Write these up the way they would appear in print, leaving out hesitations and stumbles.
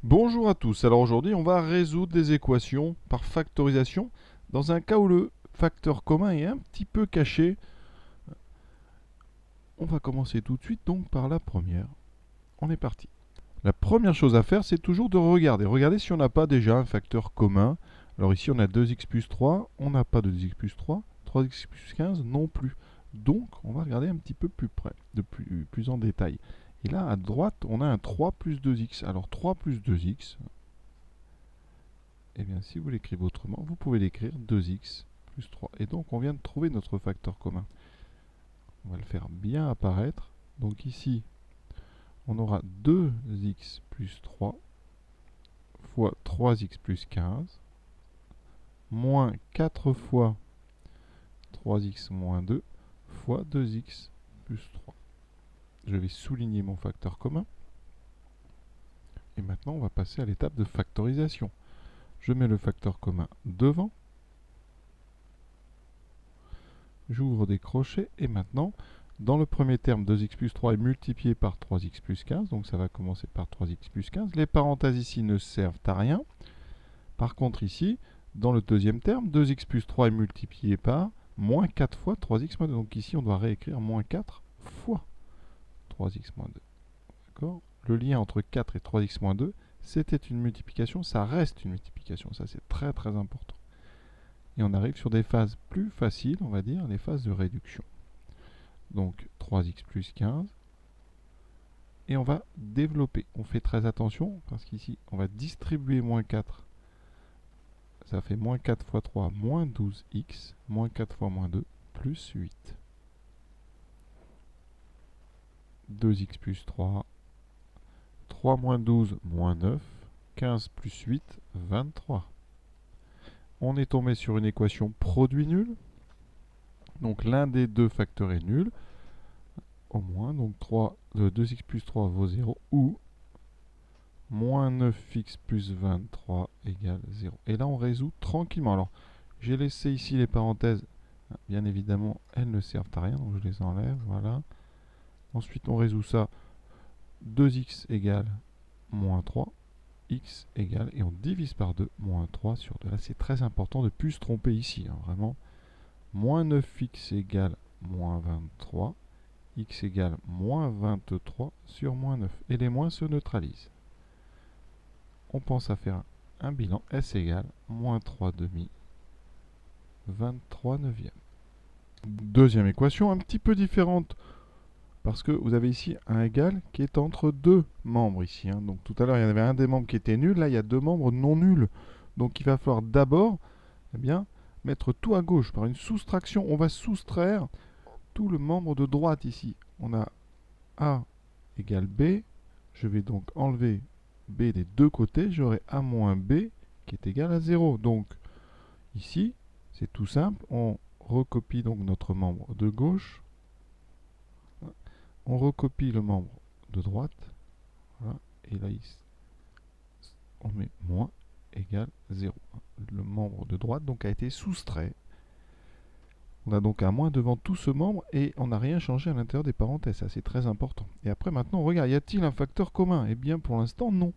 Bonjour à tous, alors aujourd'hui on va résoudre des équations par factorisation dans un cas où le facteur commun est un petit peu caché. On va commencer tout de suite donc par la première. On est parti. La première chose à faire c'est toujours de regarder. Regardez si on n'a pas déjà un facteur commun. Alors ici on a 2x plus 3, on n'a pas de 2x plus 3, 3x plus 15 non plus. Donc on va regarder un petit peu plus près, plus en détail. Et là à droite on a un 3 plus 2x. Alors 3 plus 2x, eh bien, si vous l'écrivez autrement, vous pouvez l'écrire 2x plus 3. Et donc, on vient de trouver notre facteur commun. On va le faire bien apparaître. Donc ici, on aura 2x plus 3 fois 3x plus 15, moins 4 fois 3x moins 2 fois 2x plus 3. Je vais souligner mon facteur commun. Et maintenant, on va passer à l'étape de factorisation. Je mets le facteur commun devant. J'ouvre des crochets et maintenant, dans le premier terme, 2x plus 3 est multiplié par 3x plus 15, donc ça va commencer par 3x plus 15. Les parenthèses ici ne servent à rien. Par contre ici, dans le deuxième terme, 2x plus 3 est multiplié par moins 4 fois 3x moins 2. Donc ici, on doit réécrire moins 4 fois 3x moins 2. D'accord ? Le lien entre 4 et 3x moins 2, c'était une multiplication, ça reste une multiplication. Ça, c'est très très important. Et on arrive sur des phases plus faciles, on va dire, les phases de réduction. Donc 3x plus 15. Et on va développer. On fait très attention parce qu'ici, on va distribuer moins 4. Ça fait moins 4 fois 3, moins 12x, moins 4 fois moins 2, plus 8. 2x plus 3, 3 moins 12, moins 9, 15 plus 8, 23. On est tombé sur une équation produit nul. Donc l'un des deux facteurs est nul. Au moins, donc 2x plus 3 vaut 0 ou moins 9x plus 23 égale 0. Et là, on résout tranquillement. Alors, j'ai laissé ici les parenthèses. Bien évidemment, elles ne servent à rien, donc je les enlève. Voilà. Ensuite, on résout ça. 2x égale moins 3. X égale, et on divise par 2, moins 3 sur 2. Là, c'est très important de ne plus se tromper ici. Vraiment. Moins 9x égale moins 23. X égale moins 23 sur moins 9. Et les moins se neutralisent. On pense à faire un bilan. S égale moins 3 demi, 23 neuvième. Deuxième équation, un petit peu différente, parce que vous avez ici un égal qui est entre deux membres ici. Donc tout à l'heure, il y en avait un des membres qui était nul. Là, il y a deux membres non nuls. Donc il va falloir d'abord mettre tout à gauche par une soustraction. On va soustraire tout le membre de droite ici. On a A égale B. Je vais donc enlever B des deux côtés. J'aurai A moins B qui est égal à 0. Donc ici, c'est tout simple. On recopie donc notre membre de gauche. On recopie le membre de droite. Voilà. Et là, on met moins égale 0. Le membre de droite donc a été soustrait. On a donc un moins devant tout ce membre et on n'a rien changé à l'intérieur des parenthèses. Ça, c'est très important. Et après, maintenant, on regarde, y a-t-il un facteur commun? Eh bien, pour l'instant, non.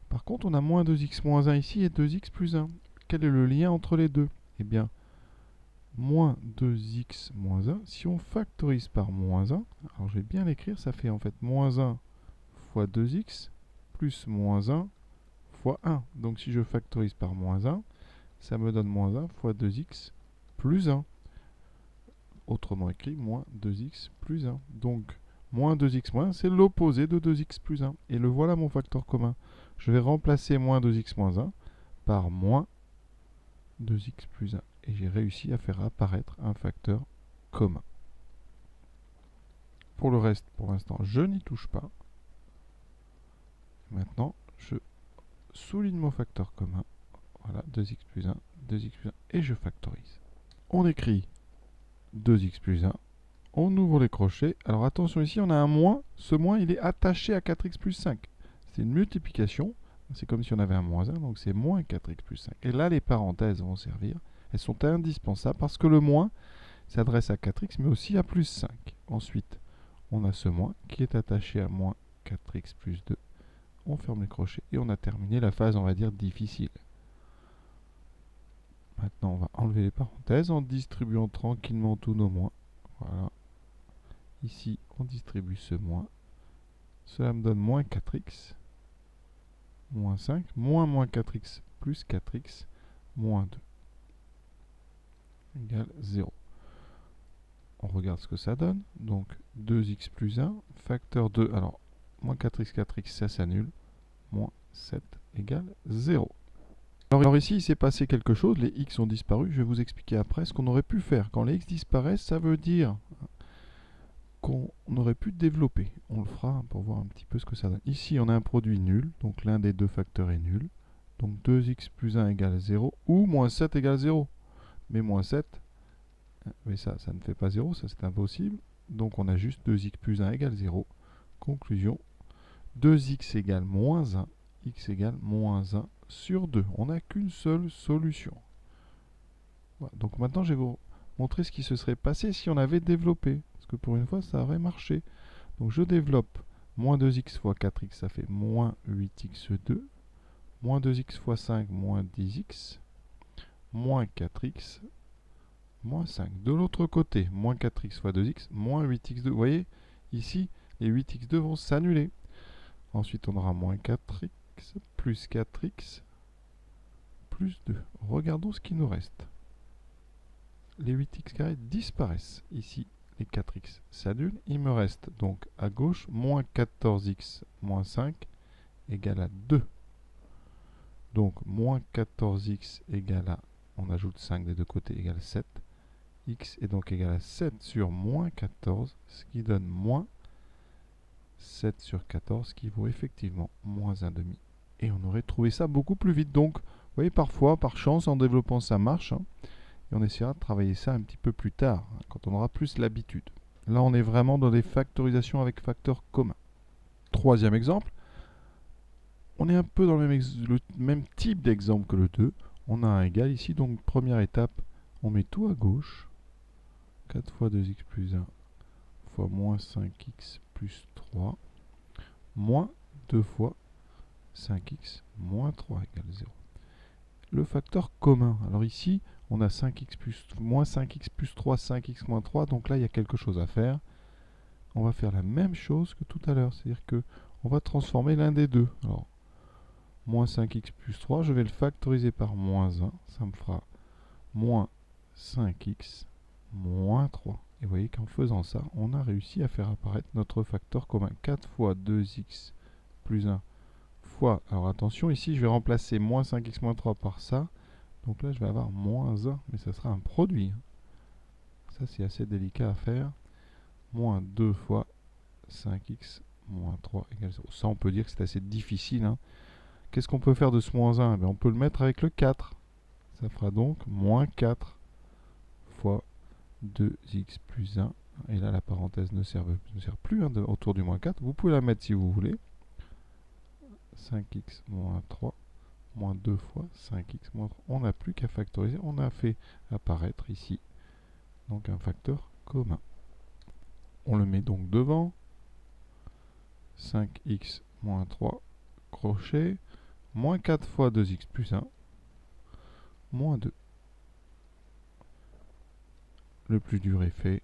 Par contre, on a moins 2x moins 1 ici et 2x plus 1. Quel est le lien entre les deux? Eh bien, moins 2x moins 1, si on factorise par moins 1, alors je vais bien l'écrire, ça fait en fait moins 1 fois 2x plus moins 1 fois 1. Donc si je factorise par moins 1, ça me donne moins 1 fois 2x plus 1. Autrement écrit, moins 2x plus 1. Donc, moins 2x moins 1, c'est l'opposé de 2x plus 1. Et le voilà mon facteur commun. Je vais remplacer moins 2x moins 1 par moins 2x plus 1. Et j'ai réussi à faire apparaître un facteur commun. Pour le reste, pour l'instant, je n'y touche pas. Maintenant, je souligne mon facteur commun. Voilà, 2x plus 1, 2x plus 1, et je factorise. On écrit 2x plus 1. On ouvre les crochets. Alors attention, ici, on a un moins. Ce moins, il est attaché à 4x plus 5. C'est une multiplication. C'est comme si on avait un moins 1, donc c'est moins 4x plus 5. Et là, les parenthèses vont servir. Elles sont indispensables parce que le moins s'adresse à 4x, mais aussi à plus 5. Ensuite, on a ce moins qui est attaché à moins 4x plus 2. on ferme les crochets et on a terminé la phase, on va dire, difficile. Maintenant, on va enlever les parenthèses en distribuant tranquillement tous nos moins. Voilà. Ici, on distribue ce moins. Cela me donne moins 4x, moins 5, moins 4x plus 4x, moins 2, égale 0. On regarde ce que ça donne. Donc, 2x plus 1, facteur 2. Alors, moins 4x, 4x, ça s'annule. Moins 7 égale 0. Alors ici, il s'est passé quelque chose. Les x ont disparu. Je vais vous expliquer après ce qu'on aurait pu faire. Quand les x disparaissent, ça veut dire qu'on aurait pu développer. On le fera pour voir un petit peu ce que ça donne. Ici, on a un produit nul. Donc, l'un des deux facteurs est nul. Donc, 2x plus 1 égale 0. Ou moins 7 égale 0. Mais moins 7, mais ça ne fait pas 0. Ça, c'est impossible. Donc, on a juste 2x plus 1 égale 0. Conclusion. 2x égale moins 1. X égale moins 1 sur 2. On n'a qu'une seule solution. Voilà. Donc maintenant, je vais vous montrer ce qui se serait passé si on avait développé. Parce que pour une fois, ça aurait marché. Donc je développe moins 2x fois 4x, ça fait moins 8x2. Moins 2x fois 5, moins 10x. Moins 4x, moins 5. De l'autre côté, moins 4x fois 2x, moins 8x2. Vous voyez, ici, les 8x2 vont s'annuler. Ensuite, on aura moins 4x, plus 4x, plus 2. Regardons ce qui nous reste. Les 8x carrés disparaissent. Ici, les 4x s'annulent. Il me reste donc à gauche, moins 14x moins 5 égale à 2. Donc, moins 14x égale à, on ajoute 5 des deux côtés, égale 7. X est donc égal à 7 sur moins 14, ce qui donne moins 7 sur 14, qui vaut effectivement moins 1,5. Et on aurait trouvé ça beaucoup plus vite. Donc, vous voyez, parfois, par chance, en développant, ça marche. Hein, et on essaiera de travailler ça un petit peu plus tard, hein, quand on aura plus l'habitude. Là, on est vraiment dans des factorisations avec facteurs communs. Troisième exemple. On est un peu dans le même type d'exemple que le 2. On a un égal ici. Donc, première étape, on met tout à gauche. 4 fois 2x plus 1 fois moins 5x plus 3, moins 2 fois 5x moins 3 égale 0. Le facteur commun. Alors ici, on a 5x plus, moins 5x plus 3, 5x moins 3. Donc là, il y a quelque chose à faire. On va faire la même chose que tout à l'heure. C'est-à-dire qu'on va transformer l'un des deux. Alors, moins 5x plus 3, je vais le factoriser par moins 1. Ça me fera moins 5x moins 3. Et vous voyez qu'en faisant ça, on a réussi à faire apparaître notre facteur commun. 4 fois 2x plus 1 fois... Alors attention, ici, je vais remplacer moins 5x moins 3 par ça. Donc là, je vais avoir moins 1, mais ça sera un produit. Ça, c'est assez délicat à faire. Moins 2 fois 5x moins 3 égale 0. Ça, on peut dire que c'est assez difficile. Hein. Qu'est-ce qu'on peut faire de ce moins 1 ? On peut le mettre avec le 4. Ça fera donc moins 4 fois 2x plus 1. Et là, la parenthèse ne sert plus hein, autour du moins 4. Vous pouvez la mettre si vous voulez. 5x moins 3 moins 2 fois 5x moins 3. On n'a plus qu'à factoriser. On a fait apparaître ici donc un facteur commun. On le met donc devant. 5x moins 3 crochet. Moins 4 fois 2x plus 1. Moins 2. Le plus dur est fait.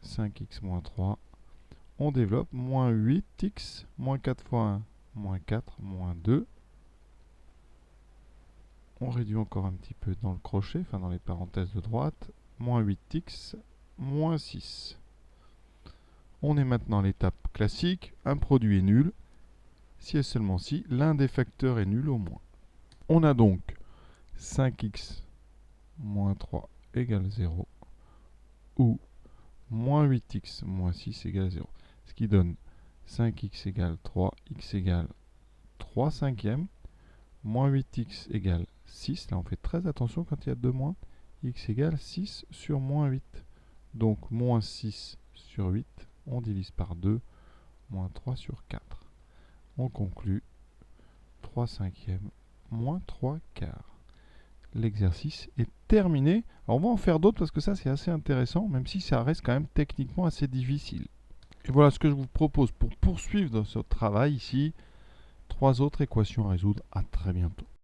5x moins 3. On développe moins 8x, moins 4 fois 1, moins 4, moins 2. On réduit encore un petit peu dans le crochet, enfin dans les parenthèses de droite. Moins 8x, moins 6. On est maintenant à l'étape classique. Un produit est nul, si et seulement si l'un des facteurs est nul au moins. On a donc 5x moins 3 égale 0, ou moins 8x moins 6 égale 0. Ce qui donne 5x égale 3, x égale 3 cinquièmes, moins 8x égale 6. Là, on fait très attention quand il y a deux moins. X égale 6 sur moins 8. Donc, moins 6 sur 8, on divise par 2, moins 3 sur 4. On conclut 3 cinquièmes, moins 3 quarts. L'exercice est terminé. Alors, on va en faire d'autres parce que ça, c'est assez intéressant, même si ça reste quand même techniquement assez difficile. Et voilà ce que je vous propose pour poursuivre dans ce travail ici. 3 autres équations à résoudre. À très bientôt.